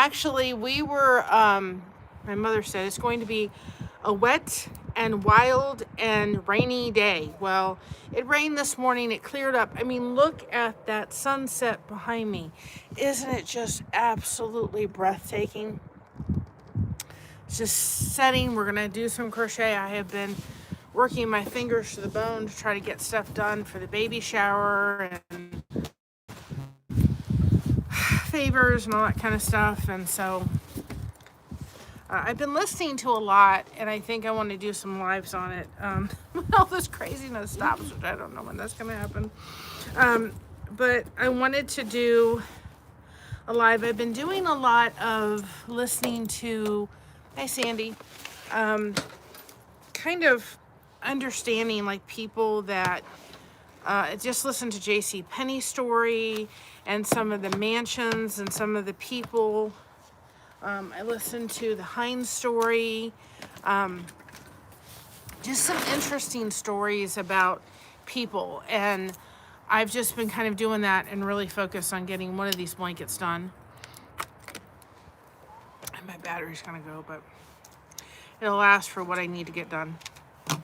actually, we were, my mother said it's going to be a wet and wild and rainy day. Well, it rained this morning. It cleared up. I mean, look at that sunset behind me. Isn't it just absolutely breathtaking? It's just setting. We're going to do some crochet. I have been working my fingers to the bone to try to get stuff done for the baby shower and favors and all that kind of stuff. And so I've been listening to a lot, and I think I want to do some lives on it. When all this craziness stops, which I don't know when that's going to happen. But I wanted to do a live. I've been doing a lot of listening to, hi Sandy, kind of understanding like people that just listen to J.C. Penney's story and some of the mansions and some of the people. I listened to the Heinz story. Just some interesting stories about people. And I've just been kind of doing that and really focused on getting one of these blankets done. And my battery's gonna go, but it'll last for what I need to get done. I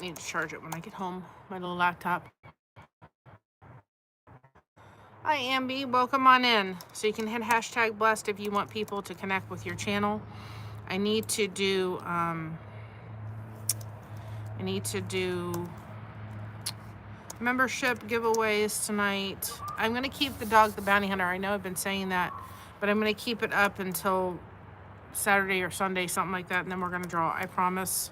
need to charge it when I get home, my little laptop. Hi Ambi, welcome on in. So you can hit hashtag blessed if you want people to connect with your channel. I need to do membership giveaways tonight. I'm gonna keep the dog the bounty hunter. I know I've been saying that, but I'm gonna keep it up until Saturday or Sunday, something like that, and then we're gonna draw. I promise.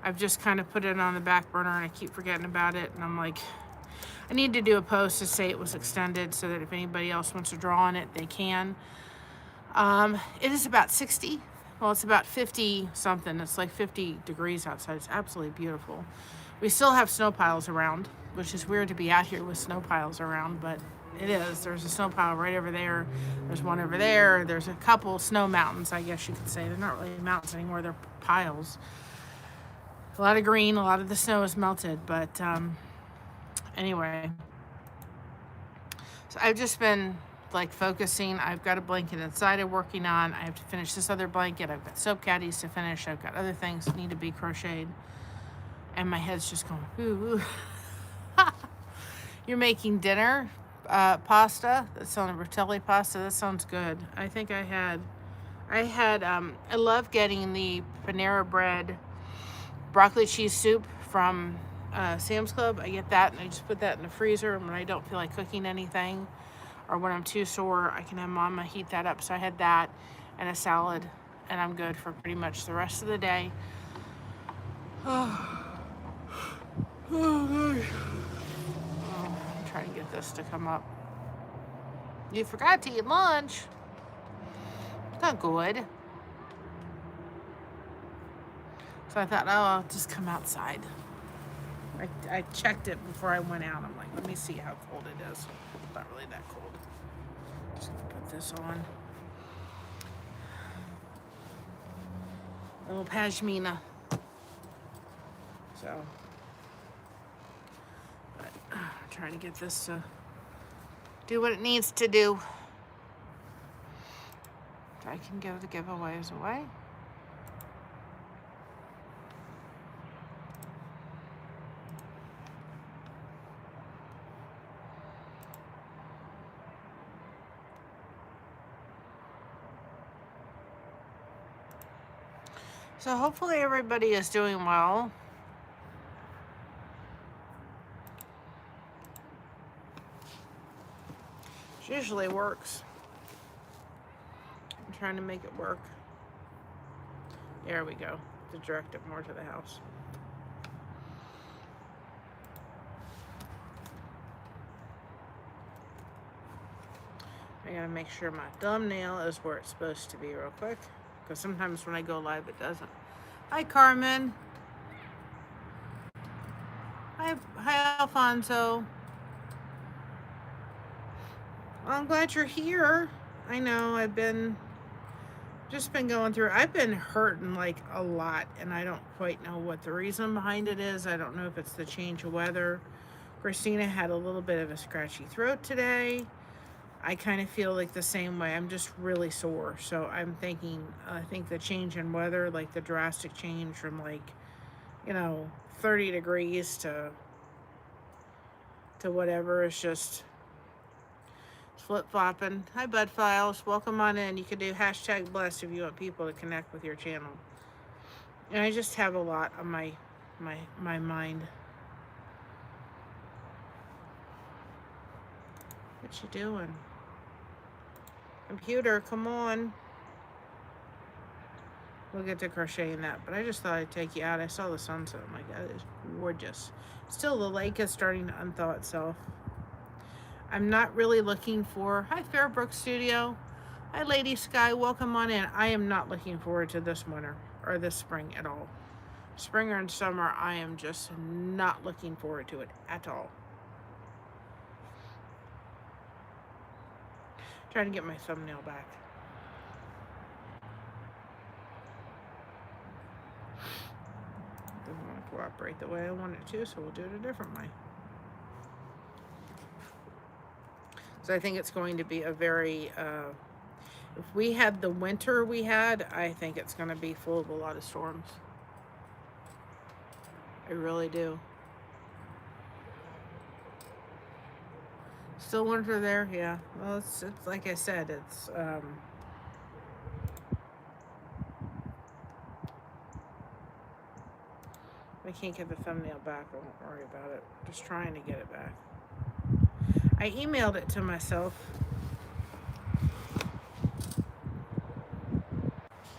I've just kind of put it on the back burner and I keep forgetting about it, and I'm like, I need to do a post to say it was extended so that if anybody else wants to draw on it, they can. It is about 60. Well, it's about 50 something. It's like 50 degrees outside. It's absolutely beautiful. We still have snow piles around, which is weird to be out here with snow piles around, but it is. There's a snow pile right over there. There's one over there. There's a couple snow mountains, I guess you could say. They're not really mountains anymore. They're piles. A lot of green. A lot of the snow is melted, but anyway. So I've just been like focusing. I've got a blanket inside I'm working on. I have to finish this other blanket. I've got soap caddies to finish. I've got other things that need to be crocheted. And my head's just going, ooh. You're making dinner pasta. That's on a Rotelli pasta. That sounds good. I think I love getting the Panera Bread broccoli cheese soup from Sam's Club. I get that and I just put that in the freezer, and when I don't feel like cooking anything or when I'm too sore, I can have Mama heat that up. So I had that and a salad, and I'm good for pretty much the rest of the day. I'm trying to get this to come up. You forgot to eat lunch. It's not good. So I thought, oh, I'll just come outside. I checked it before I went out. I'm like, let me see how cold it is. It's not really that cold. Just gonna put this on. A little pashmina. So, but trying to get this to do what it needs to do. I can give the giveaways away. So hopefully everybody is doing well. It usually works. I'm trying to make it work. There we go. To direct it more to the house. I gotta make sure my thumbnail is where it's supposed to be real quick, because sometimes when I go live it doesn't. Hi Carmen. Hi Alfonso. Well, I'm glad you're here. I know I've just been going through. I've been hurting like a lot, and I don't quite know what the reason behind it is. I don't know if it's the change of weather. Christina had a little bit of a scratchy throat today. I kind of feel like the same way. I'm just really sore. So I'm thinking, I think the change in weather, like the drastic change from like, 30 degrees to whatever, is just flip-flopping. Hi, Bud Files. Welcome on in. You can do hashtag blessed if you want people to connect with your channel. And I just have a lot on my mind. What you doing? Computer, come on. We'll get to crocheting that, but I just thought I'd take you out. I saw the sunset. Oh my God, it's gorgeous. Still, the lake is starting to unthaw itself. I'm not really looking for... Hi, Fairbrook Studio. Hi, Lady Sky. Welcome on in. I am not looking forward to this winter or this spring at all. Spring and summer, I am just not looking forward to it at all. Trying to get my thumbnail back. Doesn't want to cooperate the way I want it to, so we'll do it a different way. So I think it's going to be a very, if we had the winter we had, I think it's going to be full of a lot of storms. I really do. Still winter there? Yeah. Well, it's like I said, it's, I can't get the thumbnail back. I won't worry about it. I'm just trying to get it back. I emailed it to myself.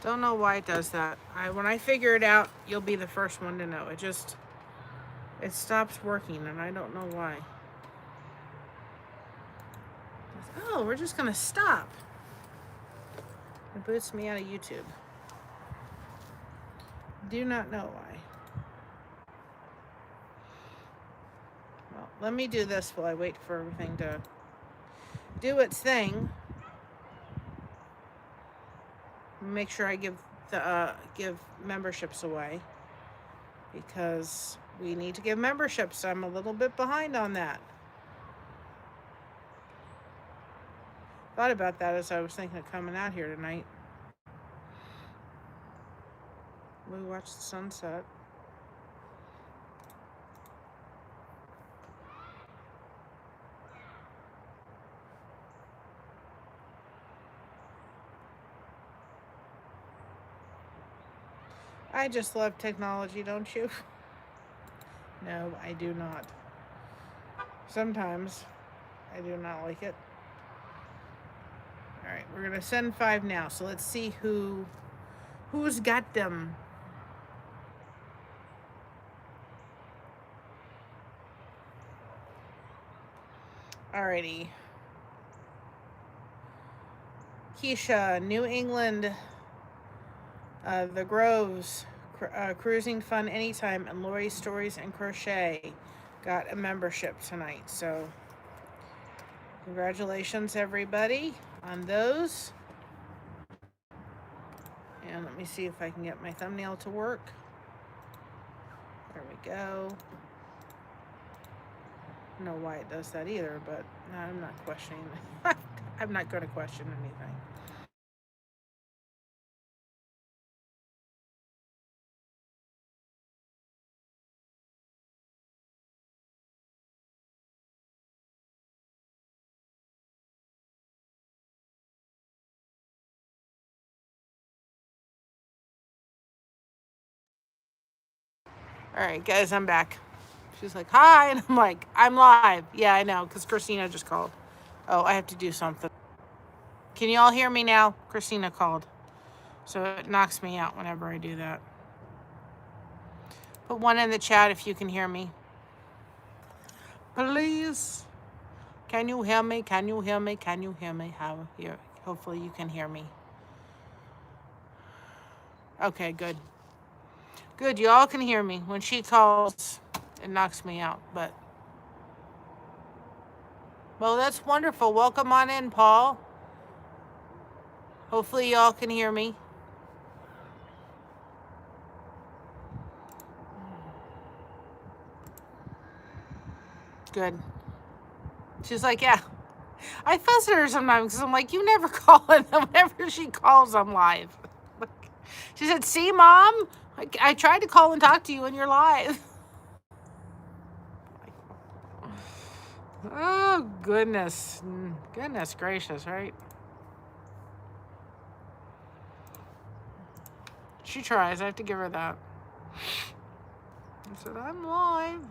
Don't know why it does that. When I figure it out, you'll be the first one to know. It stops working, and I don't know why. Oh, we're just gonna stop. It boots me out of YouTube. Do not know why. Well, let me do this while I wait for everything to do its thing. Make sure I give memberships away, because we need to give memberships. I'm a little bit behind on that. Thought about that as I was thinking of coming out here tonight. We watched the sunset. I just love technology, don't you? No, I do not. Sometimes I do not like it. All right, we're gonna send 5 now. So let's see who's got them. Alrighty. Keisha, New England, The Groves, Cruising Fun Anytime, and Lori Stories and Crochet got a membership tonight. So congratulations, everybody, on those. And let me see if I can get my thumbnail to work. There we go. I don't know why it does that either, but no, I'm not questioning. I'm not going to question anything. All right, guys, I'm back. She's like, hi, and I'm like, I'm live. Yeah, I know, because Christina just called. Oh, I have to do something. Can you all hear me now? Christina called. So it knocks me out whenever I do that. Put 1 in the chat if you can hear me. Please. Can you hear me? Can you hear me? Can you hear me? Hopefully you can hear me. Okay, good. Good, you all can hear me. When she calls, it knocks me out, but... Well, that's wonderful. Welcome on in, Paul. Hopefully y'all can hear me. Good. She's like, yeah. I fuss at her sometimes because I'm like, you never call, and whenever she calls, I'm live. She said, see, Mom, I tried to call and talk to you and you're live. Oh, goodness. Goodness gracious, right? She tries. I have to give her that. I said, I'm live.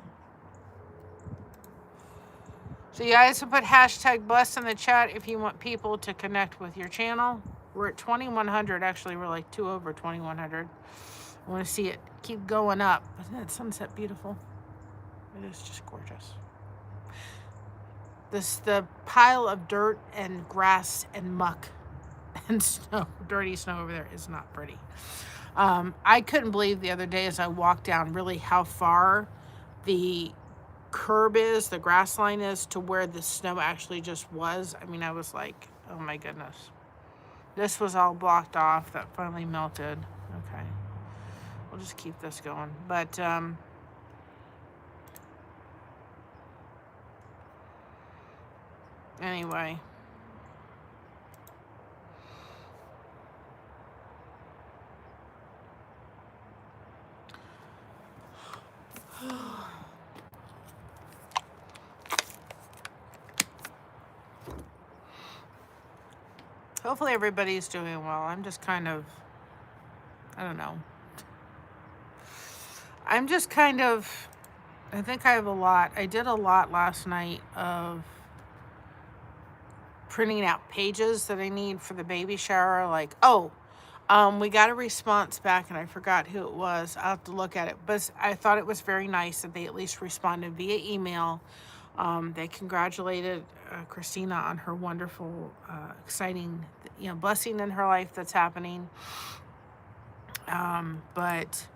So you guys can put hashtag blessed in the chat if you want people to connect with your channel. We're at 2,100. Actually, we're like 2 over 2,100. I want to see it keep going up. Isn't that sunset beautiful? It is just gorgeous. The pile of dirt and grass and muck and snow, dirty snow over there is not pretty. I couldn't believe the other day as I walked down really how far the curb is, the grass line is, to where the snow actually just was. I mean, I was like, oh my goodness. This was all blocked off. That finally melted. Okay. We'll just keep this going. But, anyway. Hopefully everybody's doing well. I'm just kind of, I don't know. I'm just kind of, I think I have a lot. I did a lot last night of printing out pages that I need for the baby shower. Like, we got a response back and I forgot who it was. I'll have to look at it. But I thought it was very nice that they at least responded via email. They congratulated Christina on her wonderful, exciting, blessing in her life that's happening. But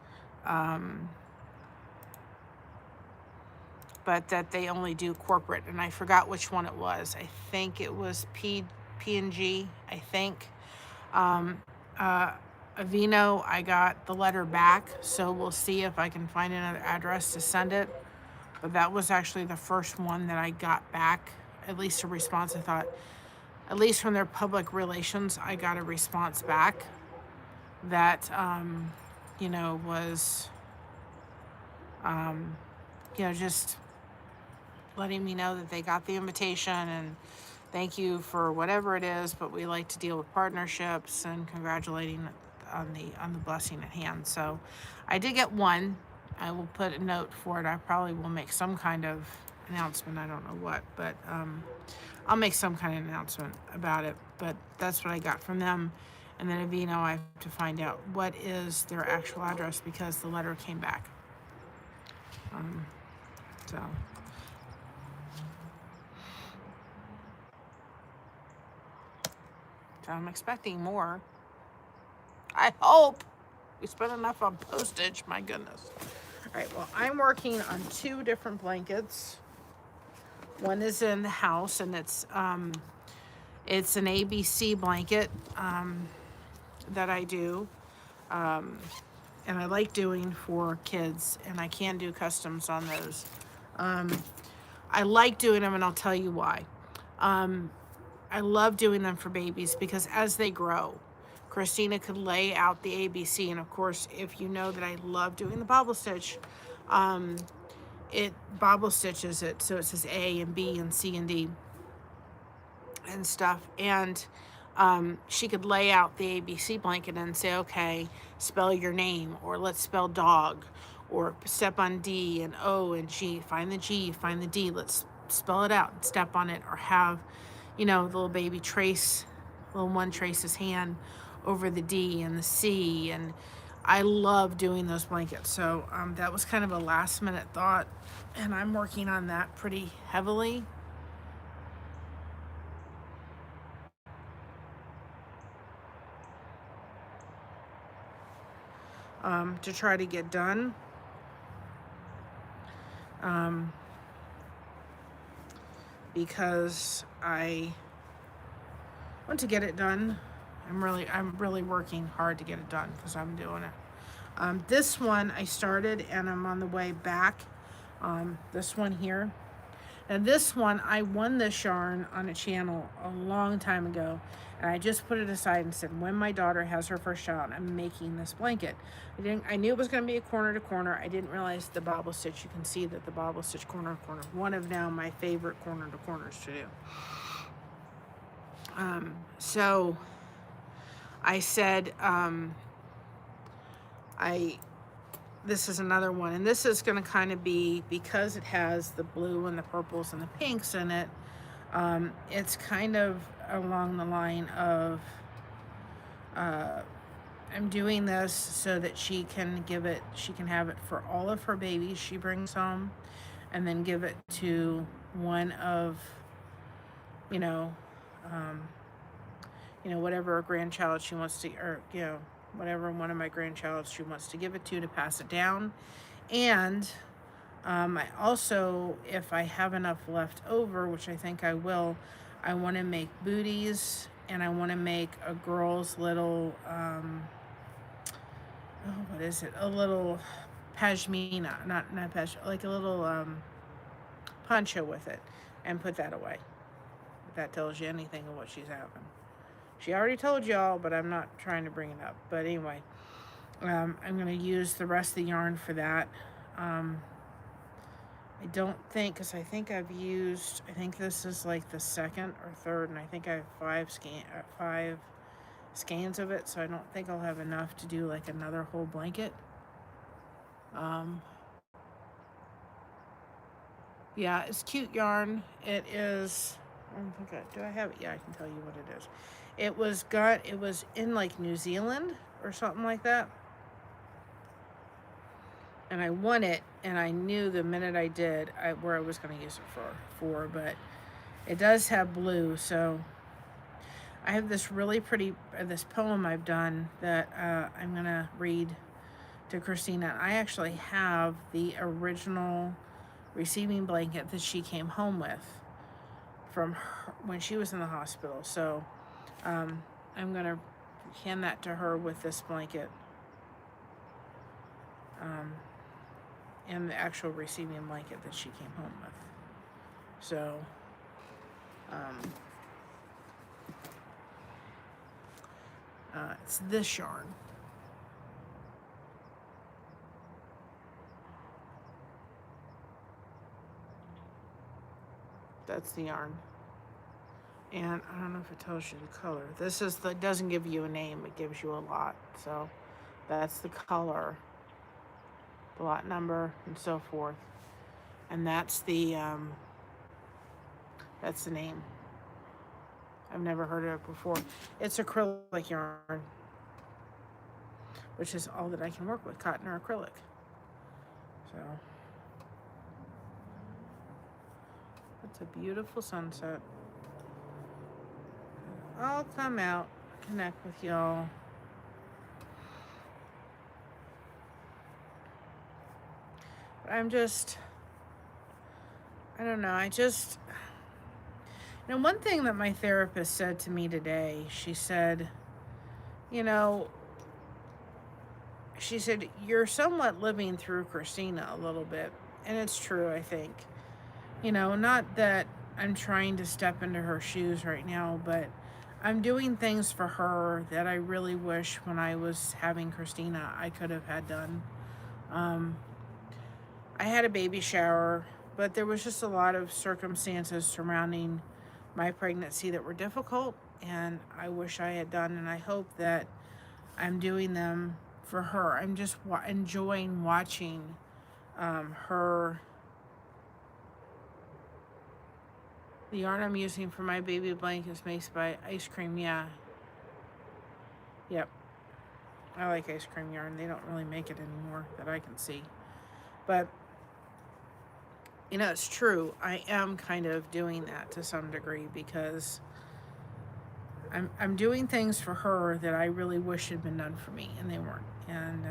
that they only do corporate, and I forgot which one it was. I think it was P&G, I think. Avino, I got the letter back, so we'll see if I can find another address to send it. But that was actually the first one that I got back, at least a response. I thought, at least from their public relations, I got a response back that, was, just letting me know that they got the invitation and thank you for whatever it is, but we like to deal with partnerships, and congratulating on the blessing at hand. So I did get one. I will put a note for it. I probably will make some kind of announcement. I don't know what, but I'll make some kind of announcement about it. But that's what I got from them. And then Avino, I have to find out what is their actual address because the letter came back. So I'm expecting more. I hope we spent enough on postage. My goodness. All right, well, I'm working on 2 different blankets. One is in the house, and it's an ABC blanket that I do. And I like doing for kids, and I can do customs on those. I like doing them, and I'll tell you why. I love doing them for babies because as they grow, Christina could lay out the ABC. And of course, if you know that I love doing the bobble stitch, it bobble stitches it. So it says A and B and C and D and stuff. And she could lay out the ABC blanket and say, okay, spell your name, or let's spell dog, or step on D and O and G, find the G, find the D, let's spell it out and step on it, or have, the little baby little one trace his hand over the D and the C. And I love doing those blankets. So that was kind of a last minute thought, and I'm working on that pretty heavily. To try to get done. Because I want to get it done. I'm really working hard to get it done because I'm doing it. This one I started and I'm on the way back. This one here. And this one, I won this yarn on a channel a long time ago, and I just put it aside and said, when my daughter has her first child, I'm making this blanket. I knew it was going to be a corner to corner. I didn't realize the bobble stitch. You can see that the bobble stitch corner to corner, one of now my favorite corner to corners to do. So I said, this is another one, and this is going to kind of be, because it has the blue and the purples and the pinks in it, it's kind of along the line of, I'm doing this so that she can have it for all of her babies she brings home, and then give it to one of, whatever grandchild she wants to, or, whatever one of my grandchilds she wants to give it to pass it down. And I also, if I have enough left over, which I think I will, I want to make booties, and I want to make a girl's little, what is it? A little pashmina, not like a little poncho with it, and put that away. If that tells you anything of what she's having. She already told y'all, but I'm not trying to bring it up. But anyway, I'm going to use the rest of the yarn for that. I don't think, because I think this is like the second or third, and I think I have 5 skeins of it, so I don't think I'll have enough to do like another whole blanket. Yeah, it's cute yarn. It is, do I have it? Yeah, I can tell you what it is. It was in like New Zealand or something like that. And I won it, and I knew the minute I did where I was going to use it for, but it does have blue. So I have this really pretty, this poem I've done that I'm going to read to Christina. I actually have the original receiving blanket that she came home with from her when she was in the hospital. So I'm going to hand that to her with this blanket. And the actual receiving blanket that she came home with. So, it's this yarn. That's the yarn. And I don't know if it tells you the color. It doesn't give you a name, it gives you a lot. So that's the color, the lot number, and so forth. And that's the name. I've never heard of it before. It's acrylic yarn, which is all that I can work with, cotton or acrylic. So it's a beautiful sunset. I'll come out, connect with y'all. I don't know, one thing that my therapist said to me today, she said, you're somewhat living through Christina a little bit. And it's true, I think. Not that I'm trying to step into her shoes right now, but I'm doing things for her that I really wish when I was having Christina I could have had done. I had a baby shower, but there was just a lot of circumstances surrounding my pregnancy that were difficult, and I wish I had done, and I hope that I'm doing them for her. I'm just enjoying watching her. The yarn I'm using for my baby blanket is made by Ice Cream. Yeah. Yep. I like Ice Cream yarn. They don't really make it anymore that I can see. But, it's true. I am kind of doing that to some degree because I'm doing things for her that I really wish had been done for me, and they weren't. And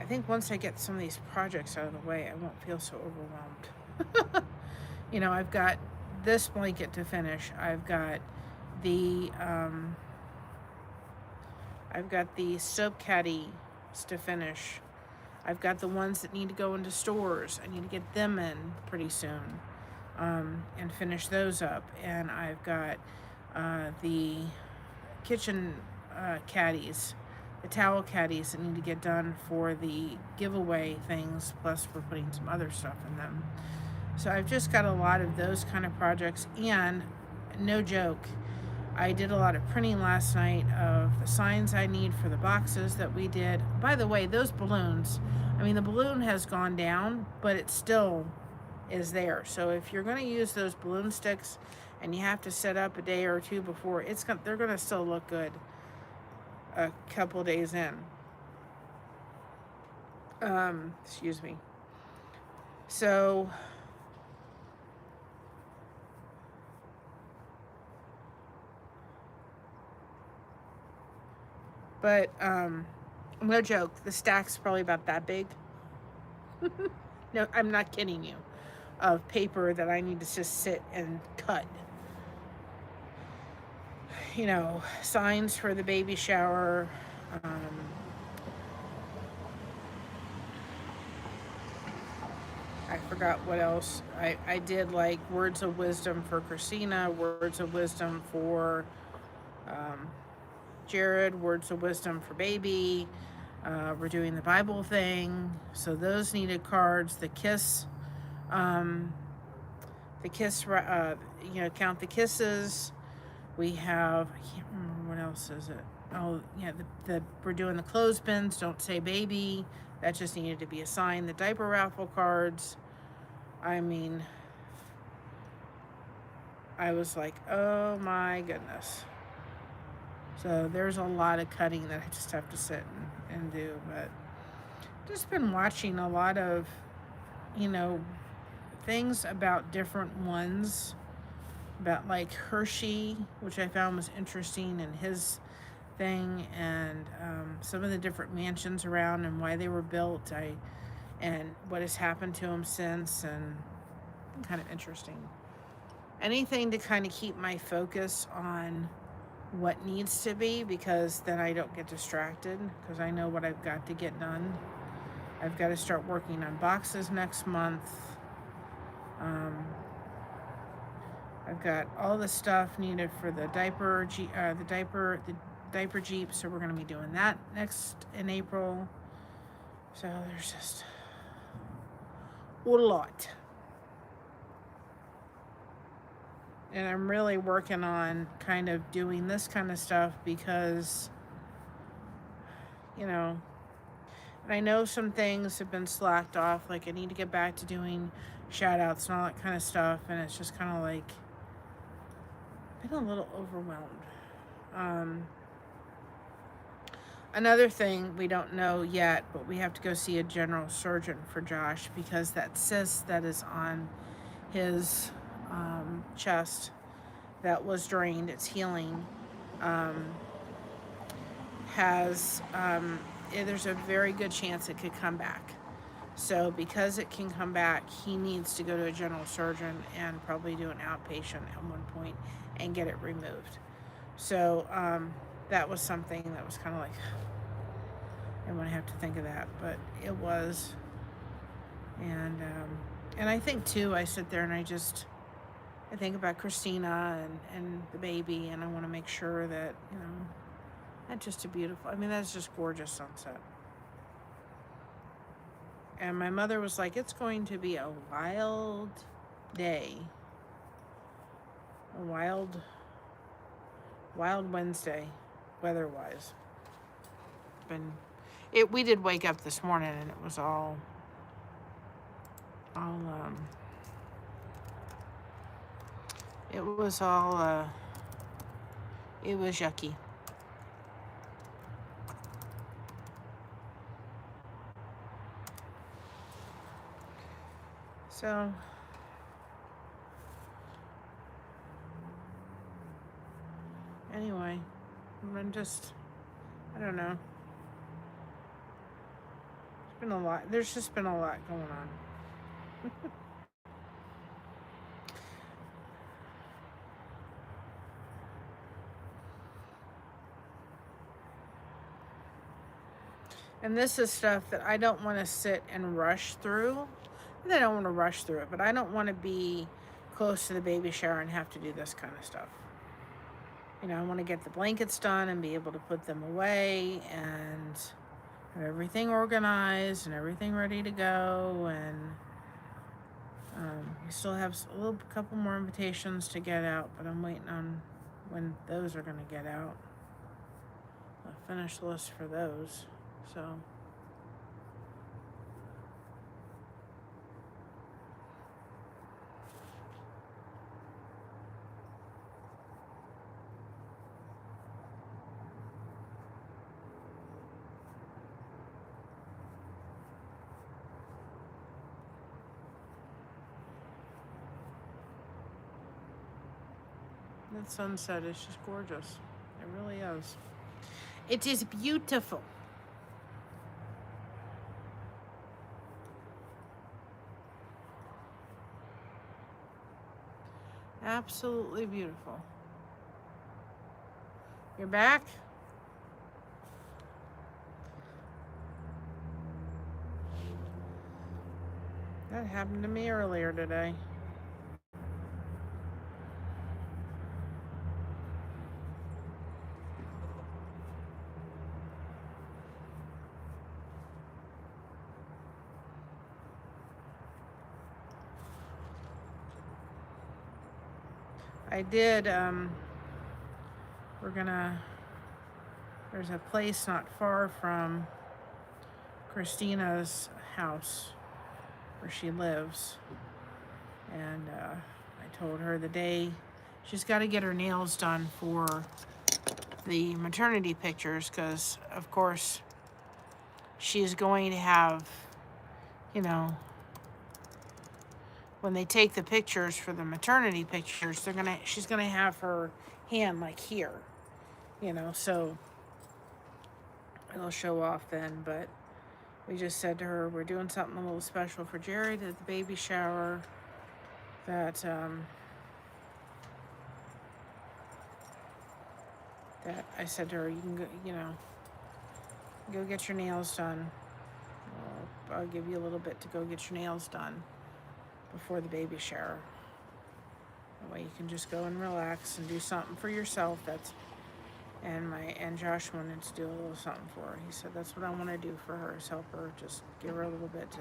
I think once I get some of these projects out of the way, I won't feel so overwhelmed. I've got this blanket to finish. I've got the soap caddies to finish. I've got the ones that need to go into stores. I need to get them in pretty soon, and finish those up. And I've got the kitchen caddies, the towel caddies that need to get done for the giveaway things, plus we're putting some other stuff in them. So I've just got a lot of those kind of projects, and no joke, I did a lot of printing last night of the signs I need for the boxes that we did. By the way, those balloons, I mean, the balloon has gone down, but it still is there. So if you're going to use those balloon sticks and you have to set up a day or two before, they're going to still look good a couple days in. Excuse me. So but no joke, the stack's probably about that big. No, I'm not kidding you, of paper that I need to just sit and cut. You know, signs for the baby shower. I forgot what else. I did like words of wisdom for Christina, words of wisdom for Jared, words of wisdom for baby. We're doing the Bible thing, so those needed cards. The kiss, you know, count the kisses. We have, I can't remember what else is it. Oh yeah, we're doing the clothespins. Don't say baby. That just needed to be a sign. The diaper raffle cards. I mean, I was like, oh my goodness. So there's a lot of cutting that I just have to sit and do. But just been watching a lot of, you know, things about different ones. About like Hershey, which I found was interesting, and his thing, and some of the different mansions around and why they were built, and what has happened to them since, and kind of interesting. Anything to kind of keep my focus on what needs to be, because then I don't get distracted, because I know what I've got to get done. I've got to start working on boxes next month. I've got all the stuff needed for the diaper Jeep, so we're going to be doing that in April. So there's just a lot. And I'm really working on kind of doing this kind of stuff because, you know, and I know some things have been slacked off, like I need to get back to doing shout outs and all that kind of stuff, and it's just kind of like, I've been a little overwhelmed. Another thing we don't know yet, but we have to go see a general surgeon for Josh, because that cyst that is on his chest that was drained, it's healing, there's a very good chance it could come back. So because it can come back, he needs to go to a general surgeon and probably do an outpatient at one point and get it removed. So that was something that was kind of like, I want to have to think of that, but it was. And I think too, I sit there and I think about Christina and the baby, and I want to make sure that, you know, that's just a beautiful, I mean, that's just gorgeous sunset. And my mother was like, it's going to be a wild day. A wild Wednesday, weather-wise. We did wake up this morning and it was all it was yucky. So anyway, I'm just, I don't know. It's been a lot. There's just been a lot going on. And this is stuff that I don't want to sit and rush through. I don't want to rush through it, but I don't want to be close to the baby shower and have to do this kind of stuff. You know, I want to get the blankets done and be able to put them away and have everything organized and everything ready to go. And we still have a couple more invitations to get out, but I'm waiting on when those are going to get out. A finish list for those. So that sunset is just gorgeous. It really is. It is beautiful. Absolutely beautiful. You're back? That happened to me earlier today. I did, there's a place not far from Christina's house where she lives. And I told her the day she's got to get her nails done for the maternity pictures, because of course she's going to have, you know, when they take the pictures for the maternity pictures, she's gonna have her hand like here, you know, so it'll show off then. But we just said to her, we're doing something a little special for Jared at the baby shower, that that I said to her, you can go, you know, go get your nails done. I'll give you a little bit to go get your nails done before the baby shower. That way you can just go and relax and do something for yourself. And Josh wanted to do a little something for her. He said that's what I want to do for her, is help her, just give her a little bit to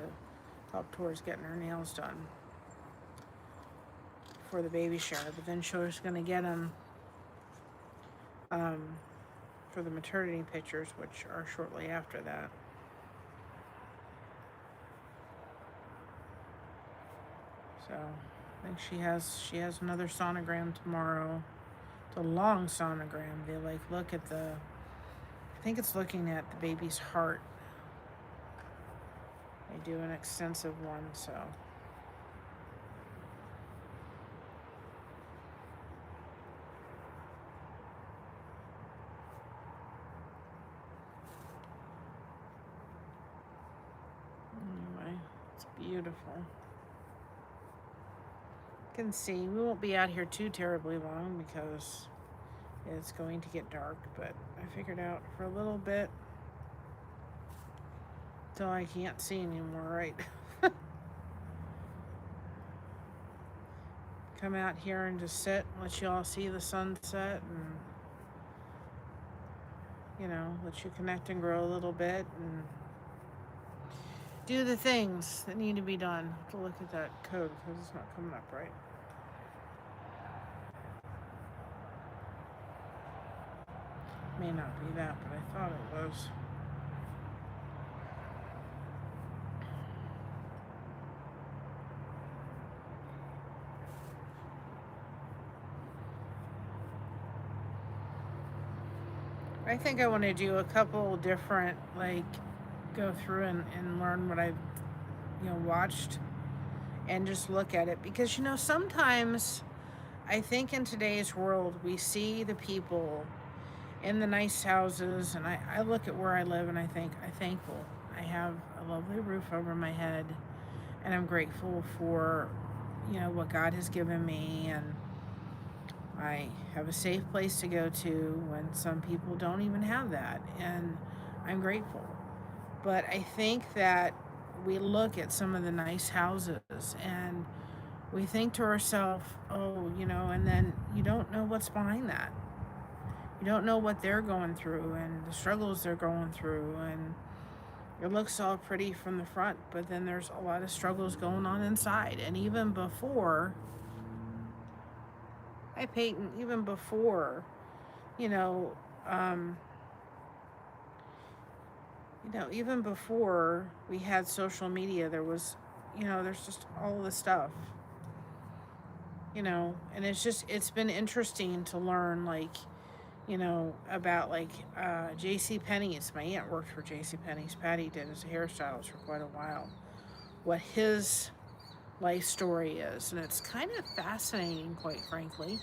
help towards getting her nails done for the baby shower. But then she's going to get them for the maternity pictures, which are shortly after that. So I think she has another sonogram tomorrow. It's a long sonogram. They look at I think it's looking at the baby's heart. They do an extensive one, so. Anyway, it's beautiful. You can see we won't be out here too terribly long because it's going to get dark, but I figured out for a little bit till I can't see anymore, right? Come out here and just sit, let you all see the sunset, and you know, let you connect and grow a little bit and do the things that need to be done. I have to look at that code because it's not coming up right. May not be that, but I thought it was. I think I want to do a couple different, go through and learn what I've, watched and just look at it. Because, sometimes I think in today's world, we see the people in the nice houses, and I look at where I live and I think, I'm thankful. I have a lovely roof over my head, and I'm grateful for, what God has given me, and I have a safe place to go to when some people don't even have that, and I'm grateful. But I think that we look at some of the nice houses and we think to ourselves, oh, and then you don't know what's behind that. You don't know what they're going through and the struggles they're going through. And it looks all pretty from the front, but then there's a lot of struggles going on inside. And even before, even before, you know, um, even before we had social media, there was, there's just all this stuff, and it's been interesting to learn, like, about like J.C. Penney's. My aunt worked for J.C. Penney's. Patty did as a hairstylist for quite a while. What his life story is, and it's kind of fascinating, quite frankly.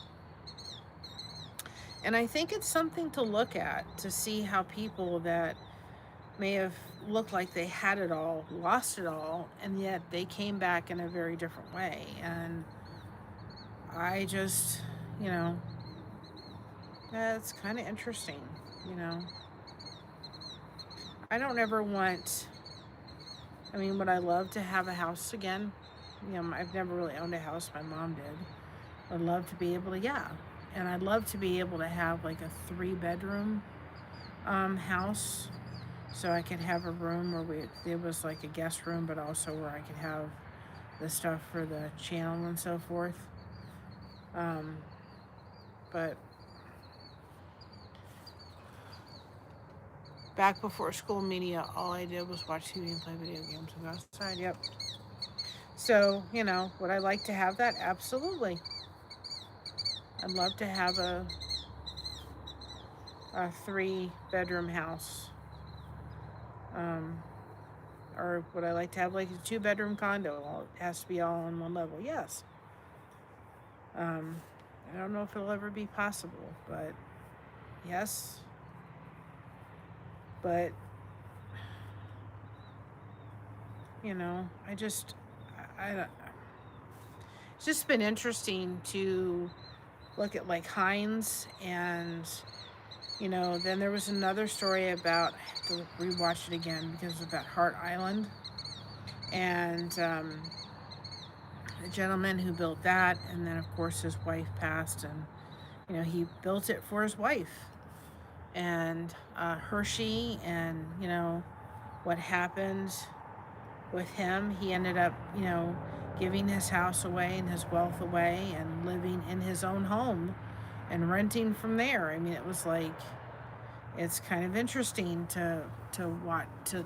And I think it's something to look at, to see how people that may have looked like they had it all, lost it all, and yet they came back in a very different way. And I just, it's kind of interesting, I don't ever want, would I love to have a house again? I've never really owned a house. My mom did. I'd love to be able to, yeah. And I'd love to be able to have like a 3-bedroom house. So I could have a room where it was like a guest room, but also where I could have the stuff for the channel and so forth. But back before school media, all I did was watch TV and play video games and go outside. Yep. So, would I like to have that? Absolutely. I'd love to have a 3-bedroom house. Or would I like to have like a 2-bedroom condo? It has to be all on one level. Yes. I don't know if it'll ever be possible, but yes. But, it's just been interesting to look at like Heinz, and, then there was another story about, I have to rewatch it again because it was about Hart Island, and the gentleman who built that, and then of course his wife passed, and, he built it for his wife, and Hershey, and, what happened with him. He ended up, giving his house away and his wealth away and living in his own home and renting from there. It was like, it's kind of interesting to watch, to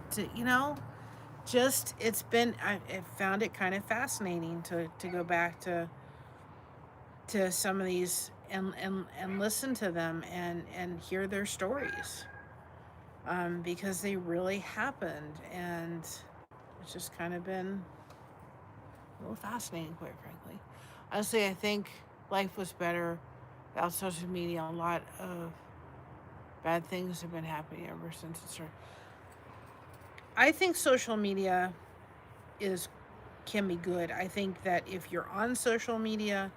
just, I found it kind of fascinating to go back to some of these and listen to them and hear their stories, because they really happened, and it's just kind of been a little fascinating, quite frankly. Honestly, I think life was better without social media. A lot of bad things have been happening ever since it started. I think social media can be good. I think that if you're on social media,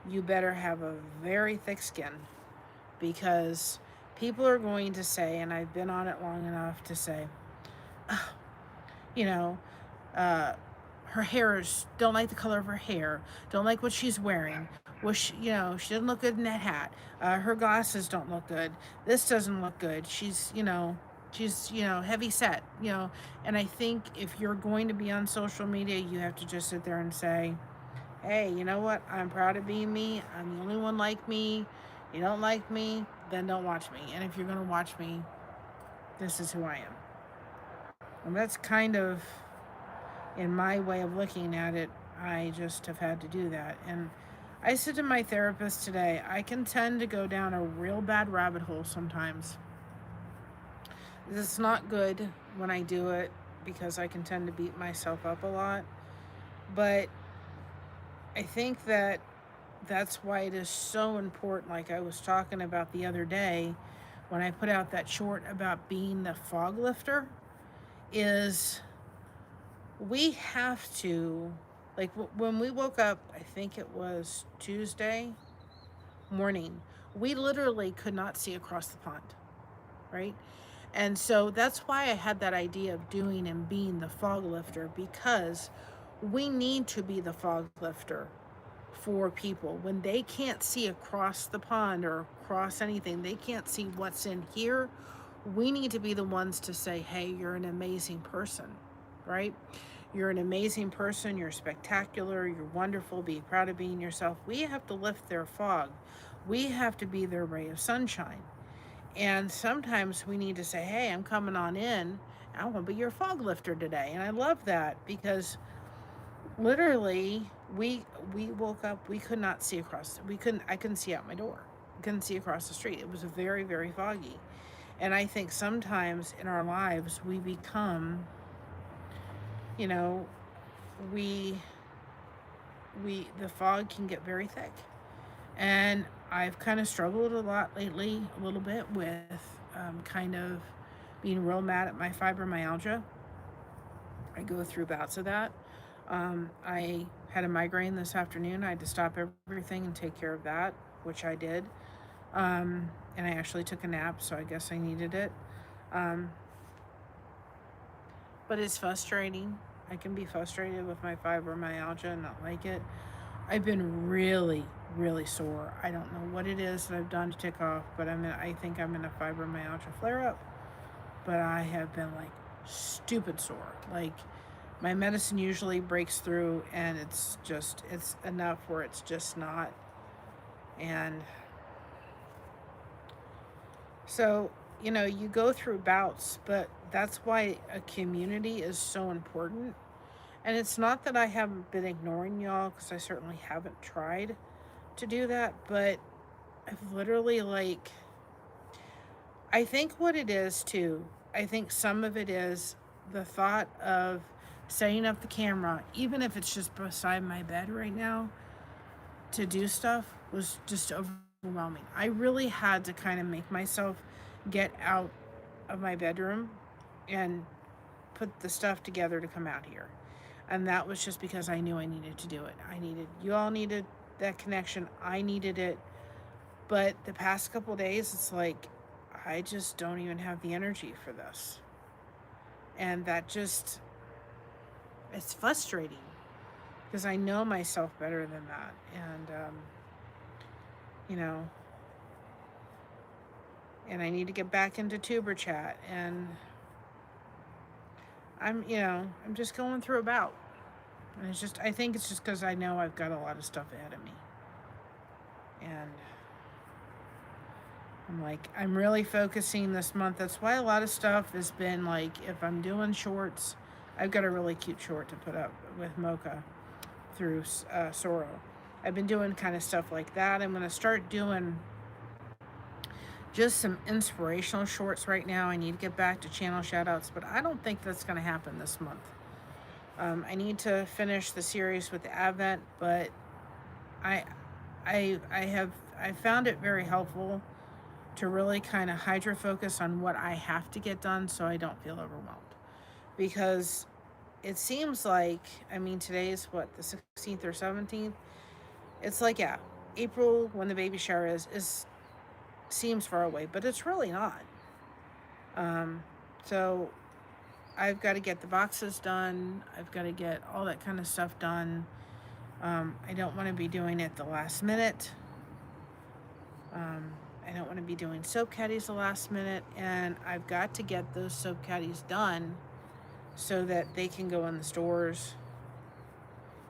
you better have a very thick skin, because people are going to say, and I've been on it long enough to say, oh, her hair don't like the color of her hair, don't like what she's wearing. Well, she doesn't look good in that hat. Her glasses don't look good. This doesn't look good. She's heavy set, and I think if you're going to be on social media, you have to just sit there and say, hey, you know what? I'm proud of being me. I'm the only one like me. You don't like me, then don't watch me. And if you're going to watch me, this is who I am. And that's kind of, in my way of looking at it, I just have had to do that. And I said to my therapist today, I can tend to go down a real bad rabbit hole sometimes. It's not good when I do it, because I can tend to beat myself up a lot. But I think that that's why it is so important, like I was talking about the other day when I put out that short about being the fog lifter, is we have to, like when we woke up, I think it was Tuesday morning, we literally could not see across the pond, right? And so that's why I had that idea of doing and being the fog lifter, because we need to be the fog lifter for people when they can't see across the pond or across anything. They can't see what's in here. We need to be the ones to say, hey, you're an amazing person, right? You're an amazing person. You're spectacular. You're wonderful. Be proud of being yourself. We have to lift their fog. We have to be their ray of sunshine. And sometimes we need to say, hey, I'm coming on in. I want to be your fog lifter today. And I love that, because literally we woke up, we could not see across, I couldn't see out my door. I couldn't see across the street. It was very, very foggy. And I think sometimes in our lives we become, you know, we the fog can get very thick. And I've kind of struggled a lot lately, a little bit, with kind of being real mad at my fibromyalgia. I go through bouts of that. I had a migraine this afternoon. I had to stop everything and take care of that, which I did. And I actually took a nap, so I guess I needed it. But it's frustrating. I can be frustrated with my fibromyalgia and not like it. I've been really, really sore. I don't know what it is that I've done to tick off, but I think I'm in a fibromyalgia flare-up. But I have been like stupid sore. Like, my medicine usually breaks through, and it's enough where it's just not. And so, you go through bouts, but that's why a community is so important. And it's not that I haven't been ignoring y'all, because I certainly haven't tried to do that, but I've literally, like, I think what it is too, I think some of it is the thought of setting up the camera, even if it's just beside my bed right now, to do stuff was just overwhelming. I really had to kind of make myself get out of my bedroom and put the stuff together to come out here. And that was just because I knew I needed to do it. You all needed that connection. I needed it. But the past couple days, it's like, I just don't even have the energy for this. And it's frustrating, because I know myself better than that. And, and I need to get back into tuber chat. And I'm just going through a bout. And I think it's just because I know I've got a lot of stuff ahead of me. And I'm really focusing this month. That's why a lot of stuff has been like, if I'm doing shorts, I've got a really cute short to put up with Mocha through Sorrow. I've been doing kind of stuff like that. I'm going to start doing just some inspirational shorts right now. I need to get back to channel shoutouts, but I don't think that's going to happen this month. I need to finish the series with the Advent, but I found it very helpful to really kind of hydro focus on what I have to get done, so I don't feel overwhelmed. Because it seems like, today is what, the 16th or 17th? It's like, yeah, April, when the baby shower seems far away, but it's really not. So I've got to get the boxes done. I've got to get all that kind of stuff done. I don't want to be doing it the last minute. I don't want to be doing soap caddies the last minute, and I've got to get those soap caddies done so that they can go in the stores.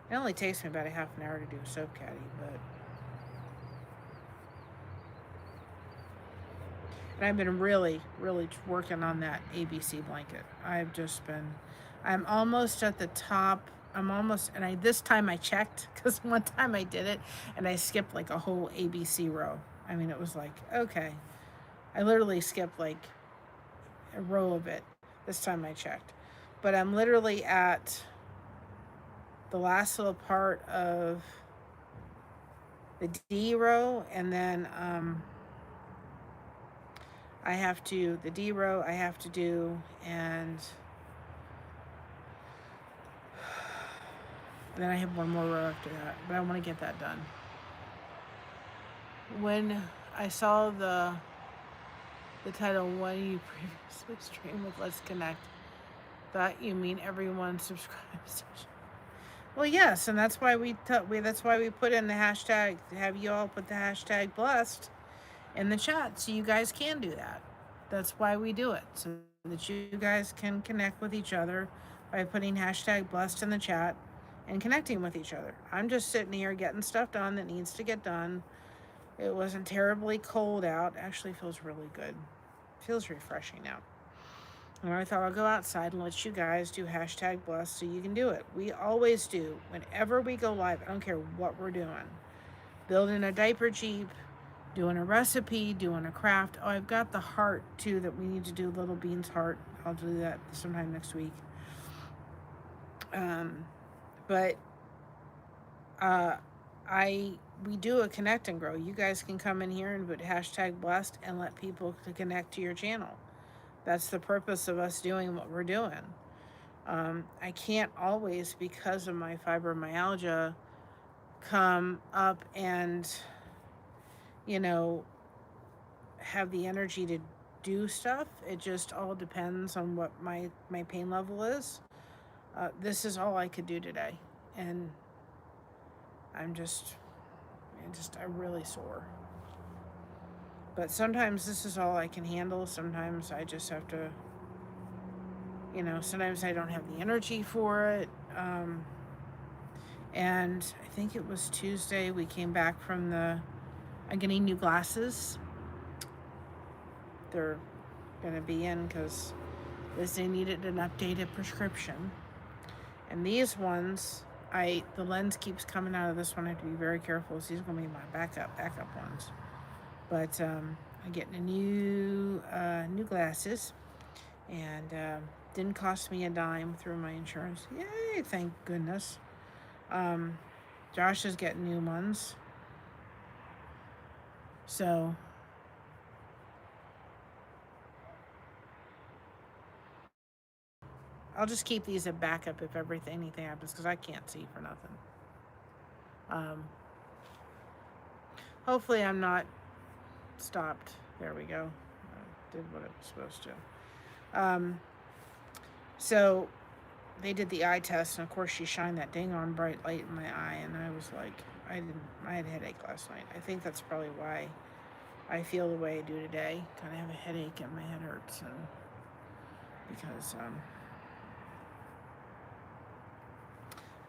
It only takes me about a half an hour to do a soap caddy, and I've been really, really working on that ABC blanket. I'm almost at the top. This time I checked, because one time I did it and I skipped like a whole ABC row. It was like, okay. I literally skipped like a row of it. This time I checked. But I'm literally at the last little part of the D row, and then the D row I have to do, and then I have one more row after that, but I want to get that done. When I saw the The title, "What you previously streamed with Let's Connect." Thought you mean everyone subscribes. Well, yes, and that's why that's why we put in the hashtag. Have you all put the hashtag blessed in the chat so you guys can do that. That's why we do it, so that you guys can connect with each other by putting hashtag blessed in the chat and connecting with each other. I'm just sitting here getting stuff done that needs to get done. It wasn't terribly cold out. Actually feels really good. Feels refreshing out. And I thought I'll go outside and let you guys do hashtag blessed so you can do it. We always do. Whenever we go live, I don't care what we're doing. Building a diaper Jeep, doing a recipe, doing a craft. Oh, I've got the heart too that we need to do, Little Bean's heart. I'll do that sometime next week. But we do a connect and grow. You guys can come in here and put hashtag blessed and let people to connect to your channel. That's the purpose of us doing what we're doing. I can't always, because of my fibromyalgia, come up and, you know, have the energy to do stuff. It just all depends on what my pain level is. This is all I could do today, and I'm really sore. But sometimes this is all I can handle. Sometimes I just have to, you know, sometimes I don't have the energy for it. And I think it was Tuesday we came back from I'm getting new glasses. They're going to be in because they needed an updated prescription. And these ones, the lens keeps coming out of this one. I have to be very careful. These are going to be my backup ones. But I'm getting a new glasses, and didn't cost me a dime through my insurance. Yay! Thank goodness. Josh is getting new ones. So I'll just keep these a backup if anything happens, because I can't see for nothing. Hopefully I'm not stopped. There we go. I did what it was supposed to. So they did the eye test, and of course she shined that dang on bright light in my eye, and I was like, I had a headache last night. I think that's probably why I feel the way I do today. Kind of have a headache and my head hurts, and because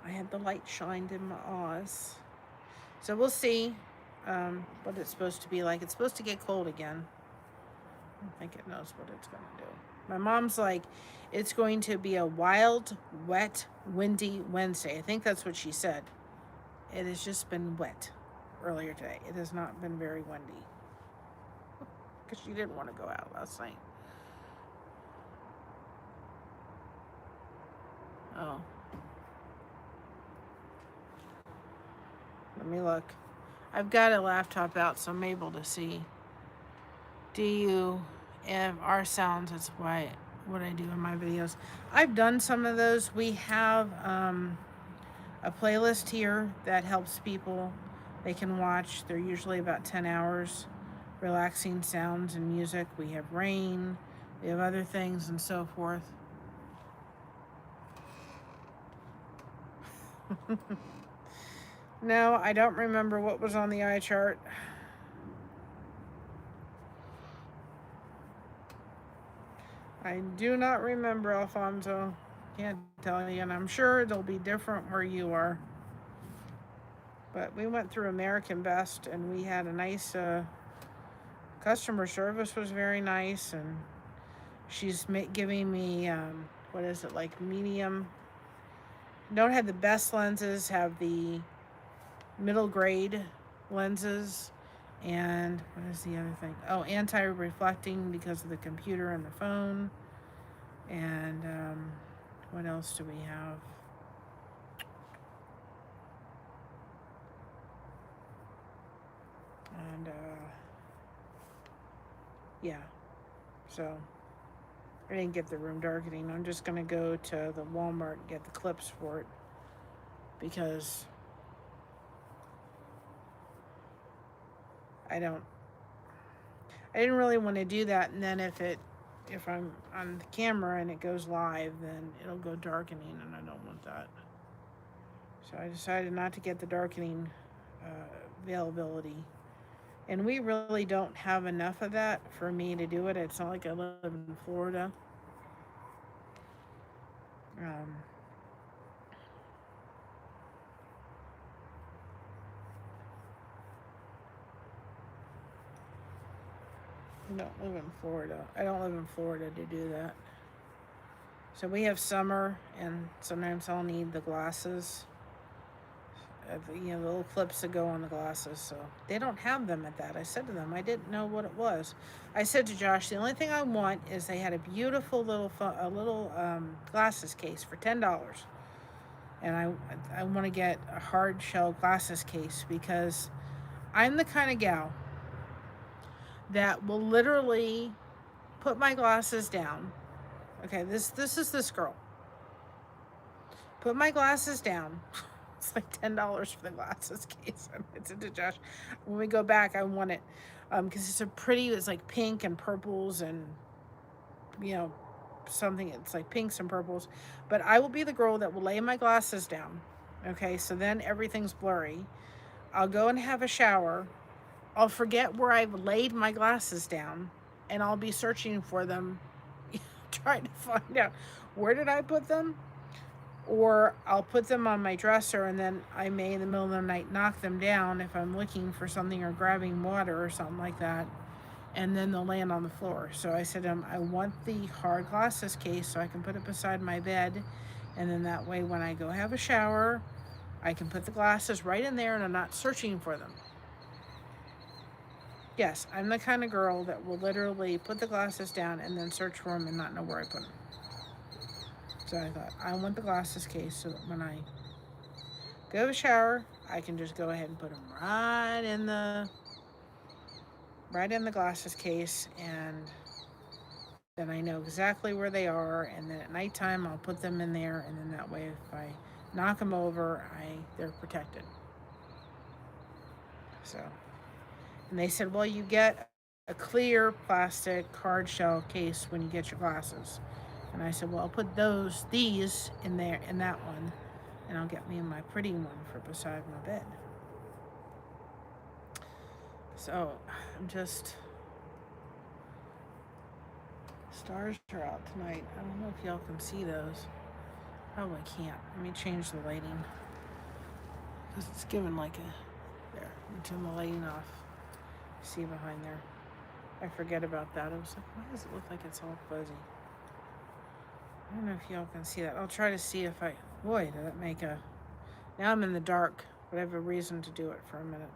I had the light shined in my eyes. So we'll see what it's supposed to be like. It's supposed to get cold again. I don't think it knows what it's going to do. My mom's like, it's going to be a wild, wet, windy Wednesday. I think that's what she said. It has just been wet earlier today. It has not been very windy. Because she didn't want to go out last night. Oh. Let me look. I've got a laptop out, so I'm able to see. DUFR sounds. That's what I do in my videos. I've done some of those. We have a playlist here that helps people. They can watch. They're usually about 10 hours. Relaxing sounds and music. We have rain. We have other things and so forth. No, I don't remember what was on the eye chart. I do not remember, Alfonso. Can't tell you, and I'm sure it'll be different where you are. But we went through American Best, and we had a nice customer service was very nice, and she's giving me what is it, like medium? Don't have the best lenses, have the middle grade lenses, and what is the other thing? Oh, anti-reflecting because of the computer and the phone. And what else do we have? And yeah, so I didn't get the room darkening. I'm just gonna go to the Walmart and get the clips for it, because I didn't really want to do that, and then if I'm on the camera and it goes live, then it'll go darkening, and I don't want that. So I decided not to get the darkening availability. And we really don't have enough of that for me to do it. It's not like I live in Florida. I don't live in Florida. I don't live in Florida to do that. So we have summer, and sometimes I'll need the glasses. The little clips that go on the glasses. So they don't have them at that. I said to them, I didn't know what it was. I said to Josh, the only thing I want is they had a beautiful little glasses case for $10. And I want to get a hard shell glasses case because I'm the kind of gal that will literally put my glasses down. Okay, this is this girl. Put my glasses down. It's like $10 for the glasses case. I said to Josh, when we go back, I want it because it's like pink and purples and something. It's like pinks and purples. But I will be the girl that will lay my glasses down. Okay, so then everything's blurry. I'll go and have a shower. I'll forget where I've laid my glasses down, and I'll be searching for them, trying to find out where did I put them. Or I'll put them on my dresser, and then I may in the middle of the night knock them down if I'm looking for something or grabbing water or something like that, and then they'll land on the floor. So I said to him, I want the hard glasses case so I can put it beside my bed, and then that way when I go have a shower, I can put the glasses right in there and I'm not searching for them. Yes, I'm the kind of girl that will literally put the glasses down and then search for them and not know where I put them. So I thought, I want the glasses case so that when I go have a shower, I can just go ahead and put them right in the glasses case, and then I know exactly where they are, and then at nighttime I'll put them in there, and then that way if I knock them over, they're protected. So, and they said, well, you get a clear plastic hard shell case when you get your glasses. And I said, well, I'll put these in there, in that one, and I'll get me my pretty one for beside my bed. So, stars are out tonight. I don't know if y'all can see those. Probably can't. Let me change the lighting. Because it's giving there. Let me turn the lighting off. See behind there. I forget about that. I was like, why does it look like it's all fuzzy? I don't know if y'all can see that. I'll try to see if boy, did that make now I'm in the dark, but I have a reason to do it for a minute.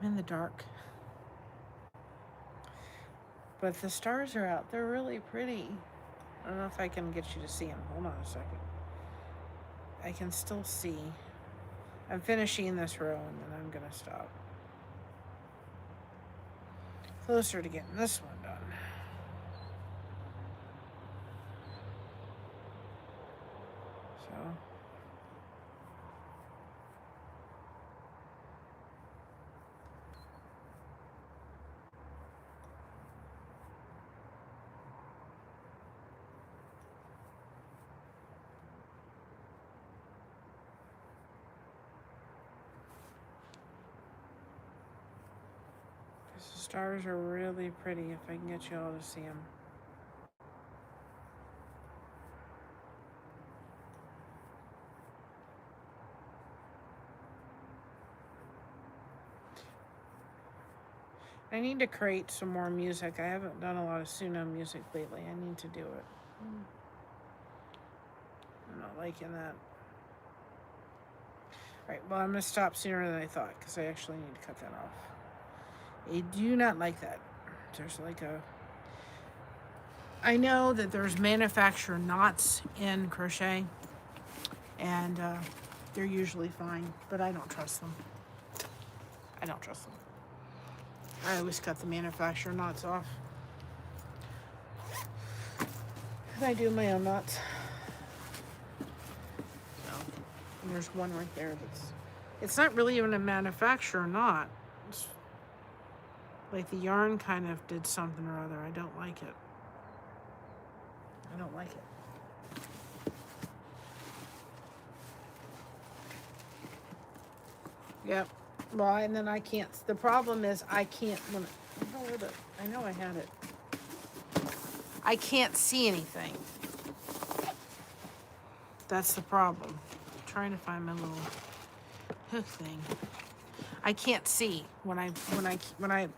I'm in the dark. But the stars are out. They're really pretty. I don't know if I can get you to see them. Hold on a second. I can still see. I'm finishing this row and then I'm going to stop. Closer to getting this one done. So. The stars are really pretty if I can get you all to see them. I need to create some more music. I haven't done a lot of Suno music lately. I need to do it. I'm not liking that. Alright, well, I'm going to stop sooner than I thought because I actually need to cut that off. I do not like that. There's I know that there's manufacturer knots in crochet, and they're usually fine, but I don't trust them. I don't trust them. I always cut the manufacturer knots off. And I do my own knots. So, and there's one right there that's It's not really even a manufacturer, not. It's like the yarn kind of did something or other. I don't like it. I don't like it. Yep. Well, and then I can't. The problem is I can't. I know I had it. I can't see anything. That's the problem. I'm trying to find my little hook thing. I can't see when I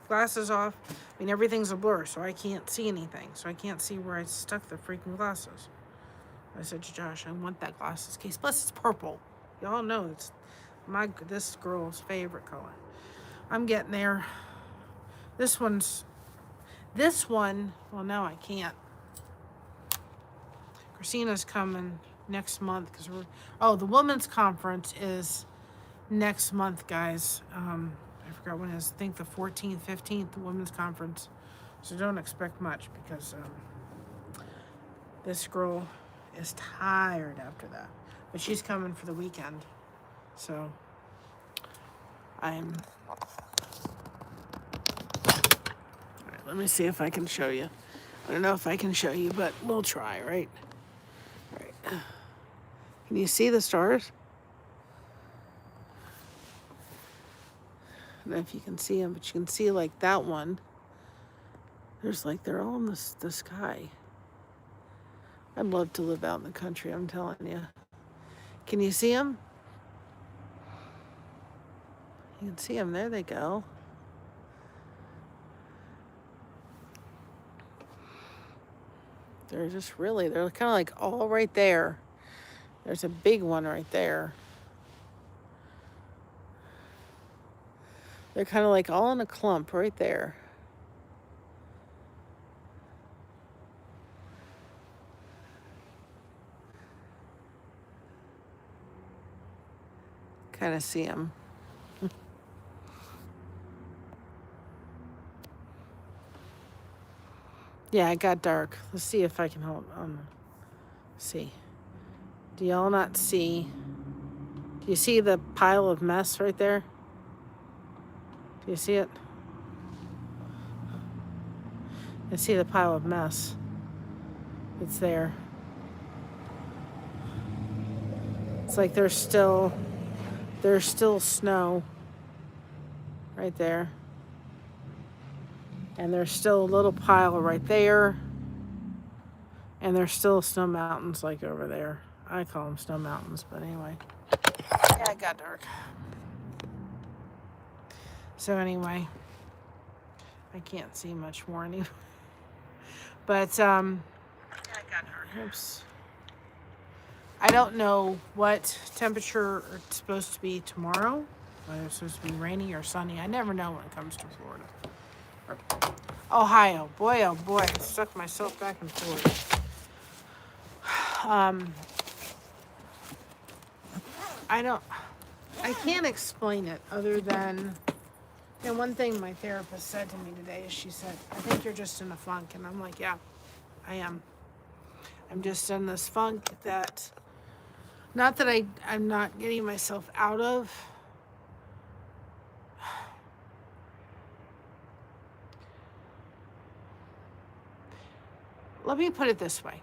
glasses off. I mean, everything's a blur, so I can't see anything. So I can't see where I stuck the freaking glasses. I said to Josh, I want that glasses case. Plus, it's purple. Y'all know it's this girl's favorite color. I'm getting there. This one. Well, no, I can't. Christina's coming next month because the women's conference is next month, guys. I forgot when it is. I think the 14th, 15th, the women's conference. So don't expect much because this girl is tired after that. But she's coming for the weekend. So I'm... All right, let me see if I can show you. I don't know if I can show you, but we'll try, right? All right. Can you see the stars? I don't know if you can see them, but you can see like that one. They're all in the sky. I'd love to live out in the country, I'm telling you. Can you see them? You can see them. There they go. They're kind of like all right there. There's a big one right there. They're kind of like all in a clump right there. Kind of see them. Yeah, it got dark. Let's see if I can hold on. See. Do y'all not see? Do you see the pile of mess right there? Do you see it? You see the pile of mess. It's there. It's like there's still snow right there. And there's still a little pile right there. And there's still snow mountains like over there. I call them snow mountains, but anyway. Yeah, it got dark. So anyway, I can't see much more anyway. But, yeah, it got dark. Oops. I don't know what temperature it's supposed to be tomorrow. Whether it's supposed to be rainy or sunny. I never know when it comes to Florida. Or Ohio. Boy, oh boy. I stuck myself back and forth. I can't explain it other than, one thing my therapist said to me today is she said, I think you're just in a funk. And I'm like, yeah, I am. I'm just in this funk that, not that I'm not getting myself out of. Let me put it this way.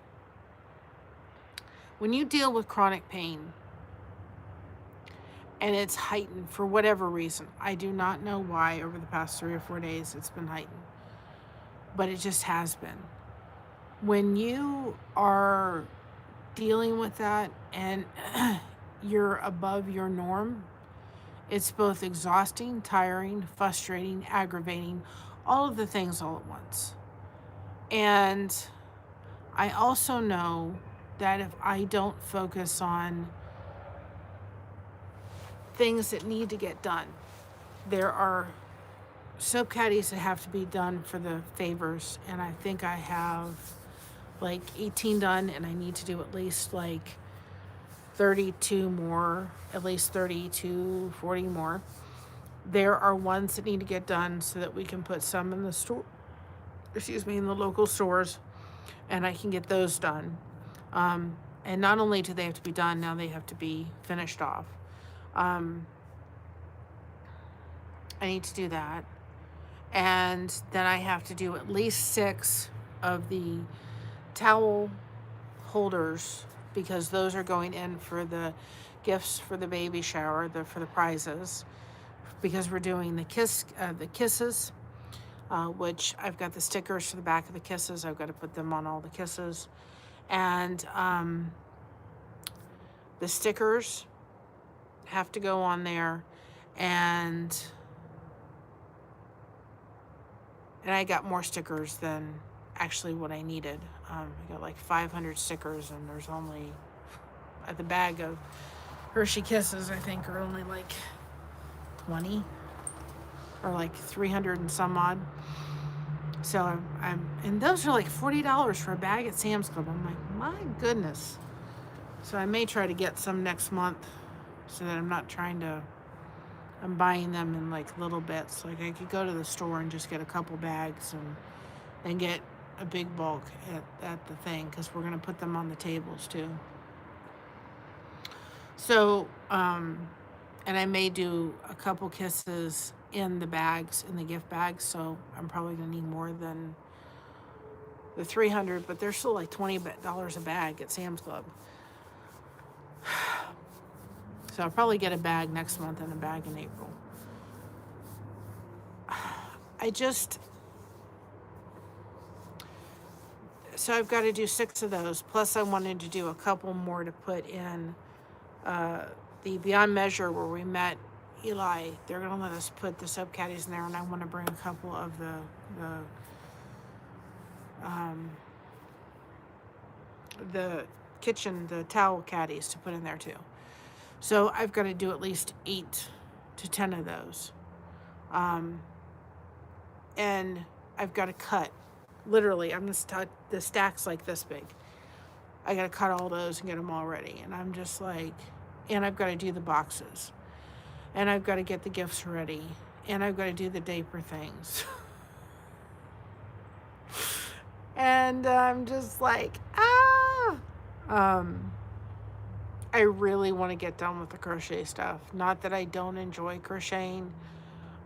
When you deal with chronic pain, and it's heightened for whatever reason, I do not know why over the past 3 or 4 days it's been heightened, but it just has been. When you are dealing with that and you're above your norm, it's both exhausting, tiring, frustrating, aggravating, all of the things all at once. And I also know that if I don't focus on things that need to get done, there are soap caddies that have to be done for the favors, and I think I have like 18 done, and I need to do at least like 32 more, at least 30 to 40 more. There are ones that need to get done so that we can put some in the store, in the local stores, and I can get those done. And not only do they have to be done, now they have to be finished off. I need to do that. And then I have to do at least 6 of the towel holders, because those are going in for the gifts for the baby shower, for the prizes, because we're doing the kisses, which I've got the stickers for the back of the kisses. I've got to put them on all the kisses, and the stickers have to go on there, and I got more stickers than actually what I needed. I got like 500 stickers, and there's only, at the bag of Hershey Kisses, I think, are only like 20, or like 300 and some odd. So and those are like $40 for a bag at Sam's Club. I'm like, my goodness. So I may try to get some next month, so that I'm buying them in like little bits. Like I could go to the store and just get a couple bags and get a big bulk at the thing, because we're going to put them on the tables too. So, and I may do a couple kisses in the bags, in the gift bags. So I'm probably going to need more than the 300, but they're still like $20 a bag at Sam's Club. So I'll probably get a bag next month and a bag in April. So I've got to do 6 of those. Plus I wanted to do a couple more to put in the Beyond Measure where we met Eli. They're going to let us put the soap caddies in there, and I want to bring a couple of the kitchen, the towel caddies to put in there too. So I've got to do at least 8 to 10 of those. And I've got to cut. Literally, I'm going to the stacks like this big. I got to cut all those and get them all ready. And I'm just like, and I've got to do the boxes. And I've got to get the gifts ready. And I've got to do the diaper things. And I'm just like, I really want to get done with the crochet stuff. Not that I don't enjoy crocheting.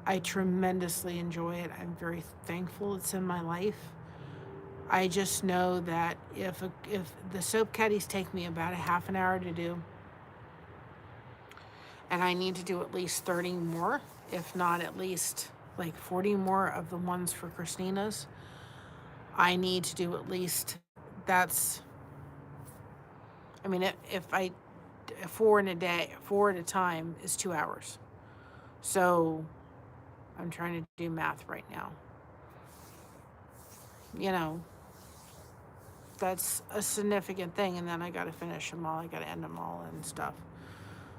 I tremendously enjoy it. I'm very thankful it's in my life. I just know that if the soap caddies take me about a half an hour to do, and I need to do at least 30 more, if not at least like 40 more of the ones for Christina's, I need to do at least, if 4 in a day, 4 at a time is 2 hours. So I'm trying to do math right now. That's a significant thing. And then I got to finish them all. I got to end them all and stuff.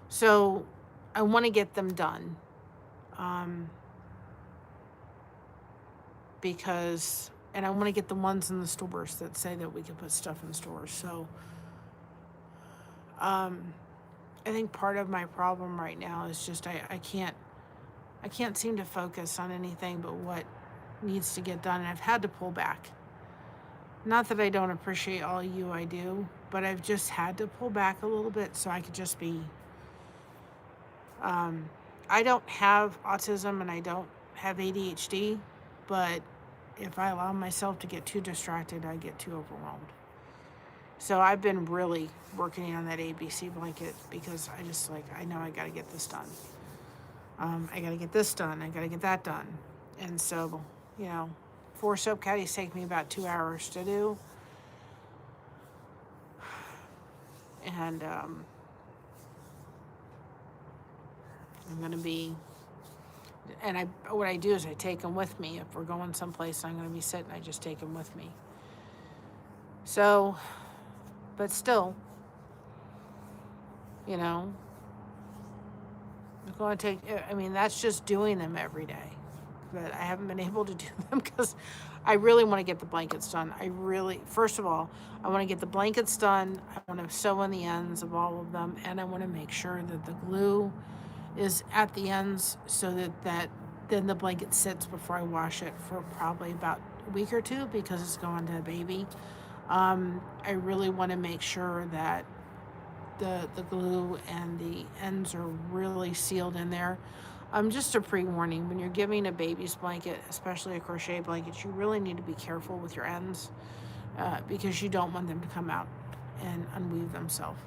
So I want to get them done. And I want to get the ones in the stores that say that we can put stuff in stores. So I think part of my problem right now is just I can't seem to focus on anything but what needs to get done. And I've had to pull back. Not that I don't appreciate all you I do, but I've just had to pull back a little bit so I could just be, I don't have autism and I don't have ADHD, but if I allow myself to get too distracted, I get too overwhelmed. So I've been really working on that ABC blanket, because I know I got to get this done. I got to get this done. I got to get that done. And so, 4 soap caddies take me about 2 hours to do. And I'm going to be, and what I do is I take them with me. If we're going someplace, I'm going to be sitting, I just take them with me. So, but still, I'm going to take, that's just doing them every day. But I haven't been able to do them because I really want to get the blankets done. First of all, I want to get the blankets done. I want to sew in the ends of all of them. And I want to make sure that the glue is at the ends, so that then the blanket sits before I wash it for probably about a week or 2, because it's going to a baby. I really want to make sure that the glue and the ends are really sealed in there. Just a pre-warning, when you're giving a baby's blanket, especially a crochet blanket, you really need to be careful with your ends because you don't want them to come out and unweave themselves.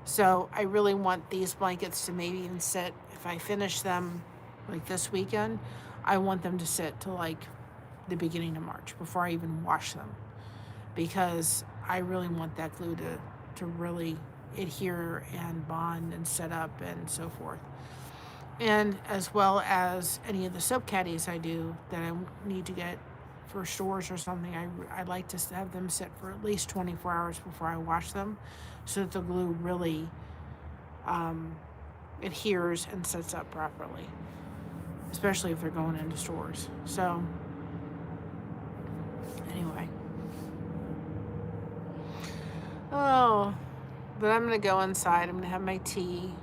So I really want these blankets to maybe even sit, if I finish them like this weekend, I want them to sit till like the beginning of March before I even wash them, because I really want that glue to really adhere and bond and set up and so forth. And as well as any of the soap caddies I do that I need to get for stores or something, I like to have them sit for at least 24 hours before I wash them, so that the glue really adheres and sets up properly, especially if they're going into stores. So anyway, but I'm gonna go inside. I'm gonna have my tea.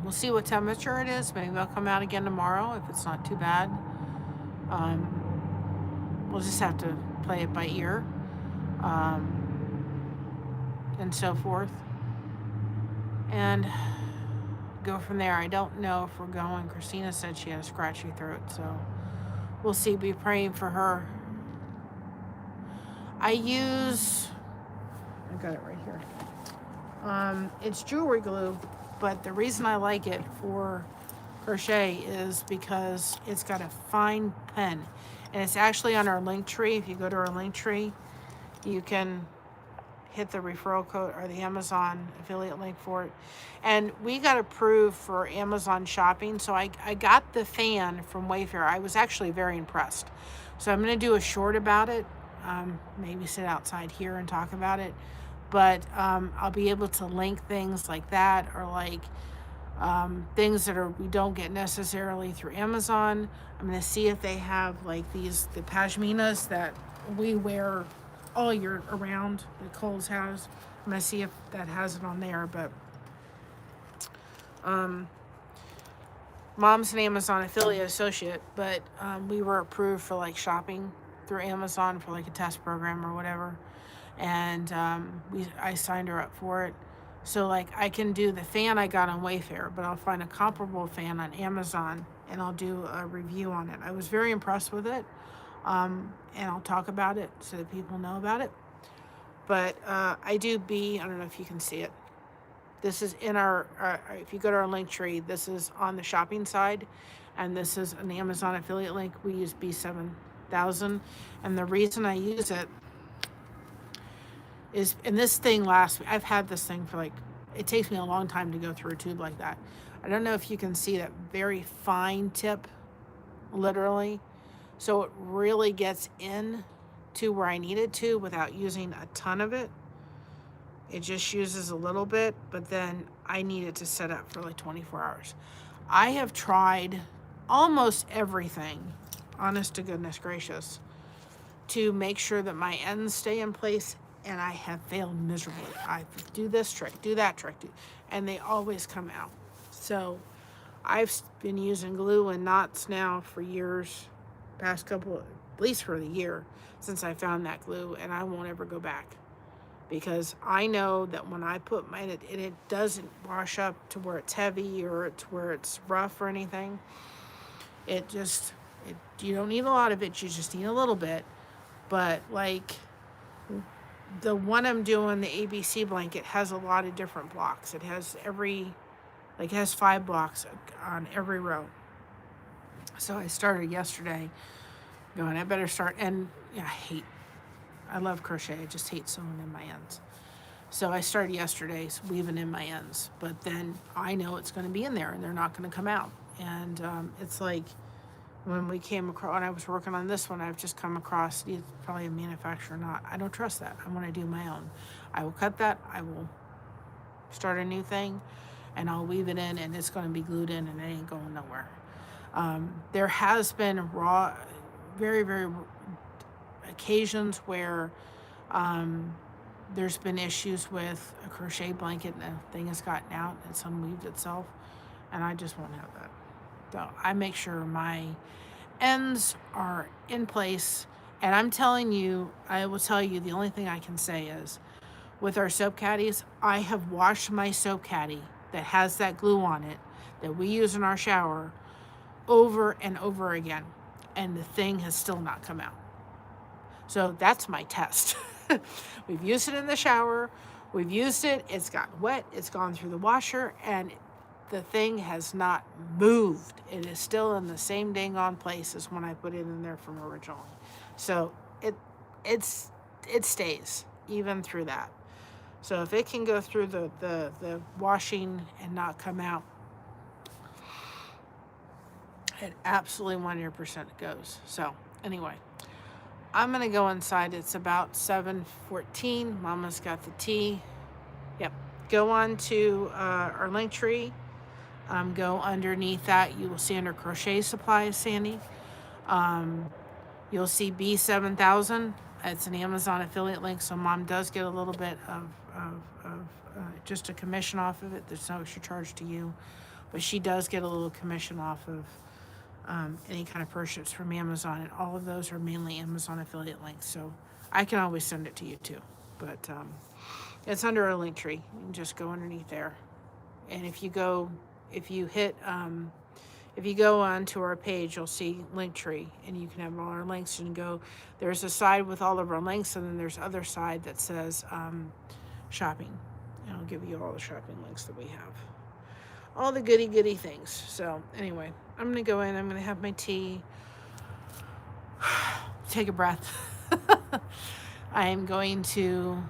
We'll see what temperature it is. Maybe I'll come out again tomorrow if it's not too bad. We'll just have to play it by ear, and so forth, and go from there. I don't know if we're going. Christina said she had a scratchy throat, so we'll see. Be praying for her. I got it right here. It's jewelry glue, but the reason I like it for crochet is because it's got a fine pen, and it's actually on our link tree. If you go to our link tree, you can hit the referral code or the Amazon affiliate link for it. And we got approved for Amazon shopping, so I got the fan from Wayfair. I was actually very impressed. So I'm going to do a short about it, maybe sit outside here and talk about it. But I'll be able to link things like that, or like things that we don't get necessarily through Amazon. I'm going to see if they have like the pashminas that we wear all year around that Kohl's has. I'm going to see if that has it on there. But Mom's an Amazon affiliate associate, but we were approved for like shopping through Amazon for like a test program or whatever. And I signed her up for it. So like I can do the fan I got on Wayfair, but I'll find a comparable fan on Amazon and I'll do a review on it. I was very impressed with it, and I'll talk about it so that people know about it. But I don't know if you can see it. This is in our, if you go to our link tree, this is on the shopping side, and this is an Amazon affiliate link. We use B7000, and the reason I use it is, and this thing I've had this thing for like, it takes me a long time to go through a tube like that. I don't know if you can see that very fine tip, literally. So it really gets in to where I need it to without using a ton of it. It just uses a little bit, but then I need it to set up for like 24 hours. I have tried almost everything, honest to goodness gracious, to make sure that my ends stay in place, and I have failed miserably. I do this trick, do that trick, and they always come out. So I've been using glue and knots now for years, past couple, at least for the year, since I found that glue, and I won't ever go back. Because I know that when I put mine, it doesn't wash up to where it's heavy or it's where it's rough or anything. You don't need a lot of it, you just need a little bit. But like the one I'm doing, the ABC blanket, has a lot of different blocks. It has it has 5 blocks on every row. So I started yesterday going, I better start, and yeah, I love crochet. I just hate sewing in my ends. So I started yesterday weaving in my ends, but then I know it's going to be in there and they're not going to come out. And it's like when I was working on this one, I've just come across, it's probably a manufacturer or not. I don't trust that. I want to do my own. I will cut that. I will start a new thing and I'll weave it in, and it's going to be glued in and it ain't going nowhere. There has been very, very occasions where there's been issues with a crochet blanket and the thing has gotten out and it's unweaved itself, and I just won't have that. So I make sure my ends are in place, and I will tell you, the only thing I can say is with our soap caddies, I have washed my soap caddy that has that glue on it that we use in our shower over and over again, and the thing has still not come out. So that's my test. We've used it in the shower. We've used it. It's gotten wet. It's gone through the washer, and the thing has not moved. It is still in the same dang on place as when I put it in there from originally. So it stays even through that. So if it can go through the washing and not come out, it absolutely 100% goes. So anyway, I'm going to go inside. It's about 7:14. Mama's got the tea. Yep. Go on to our link tree. Go underneath that. You will see under crochet supplies, Sandy. You'll see B7000. It's an Amazon affiliate link, so Mom does get a little bit of just a commission off of it. There's no extra charge to you, but she does get a little commission off of any kind of purchase from Amazon, and all of those are mainly Amazon affiliate links, so I can always send it to you too. But it's under a link tree. You can just go underneath there, and if you go onto our page, you'll see link tree, and you can have all our links. And go, there's a side with all of our links, and then there's other side that says shopping, and I'll give you all the shopping links that we have, all the goody things. So anyway, I'm gonna go in. I'm gonna have my tea. Take a breath. I am going to.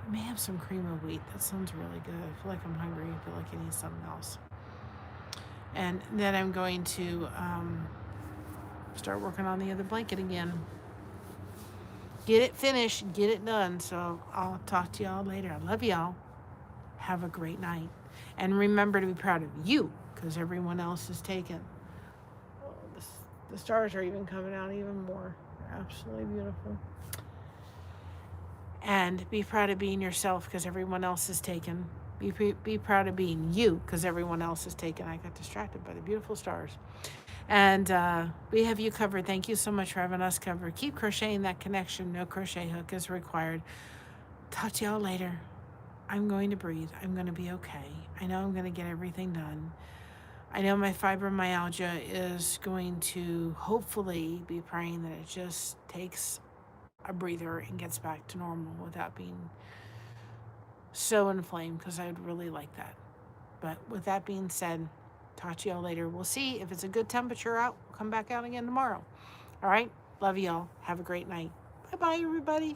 I may have some cream of wheat. That sounds really good. I feel like I'm hungry. I feel like I need something else. And then I'm going to start working on the other blanket again. Get it finished, get it done. So I'll talk to y'all later. I love y'all. Have a great night. And remember to be proud of you, because everyone else is taken. Oh, the stars are even coming out even more. They're absolutely beautiful. And be proud of being yourself, because everyone else is taken. Be proud of being you, because everyone else is taken. I got distracted by the beautiful stars. And we have you covered. Thank you so much for having us covered. Keep crocheting that connection. No crochet hook is required. Talk to y'all later. I'm going to breathe. I'm going to be okay. I know I'm going to get everything done. I know my fibromyalgia is going to hopefully be praying that it just takes a breather and gets back to normal without being so inflamed, because I'd really like that. But with that being said, talk to y'all later. We'll see if it's a good temperature out. We'll come back out again tomorrow. All right? Love y'all. Have a great night. Bye-bye, everybody.